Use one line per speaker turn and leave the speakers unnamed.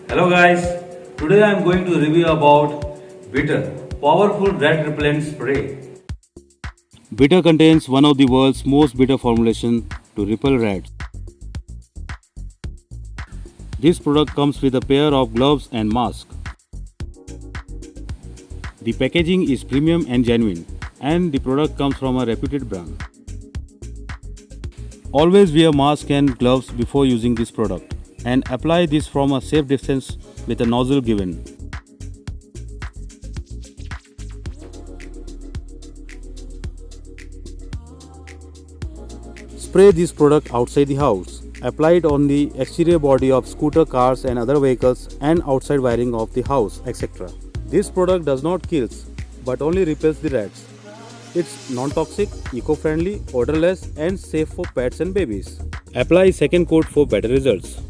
Hello guys, today I am going to review about Bitter, powerful rat repellent spray. Bitter contains one of the world's most bitter formulation to repel rats. This product comes with a pair of gloves and mask. The packaging is premium and genuine, and the product comes from a reputed brand. Always wear mask and gloves before using this product and apply this from a safe distance with a nozzle given. Spray this product outside the house. Apply it on the exterior body of scooter, cars and other vehicles and outside wiring of the house, etc. This product does not kill but only repels the rats. It's non-toxic, eco-friendly, odorless and safe for pets and babies. Apply second coat for better results.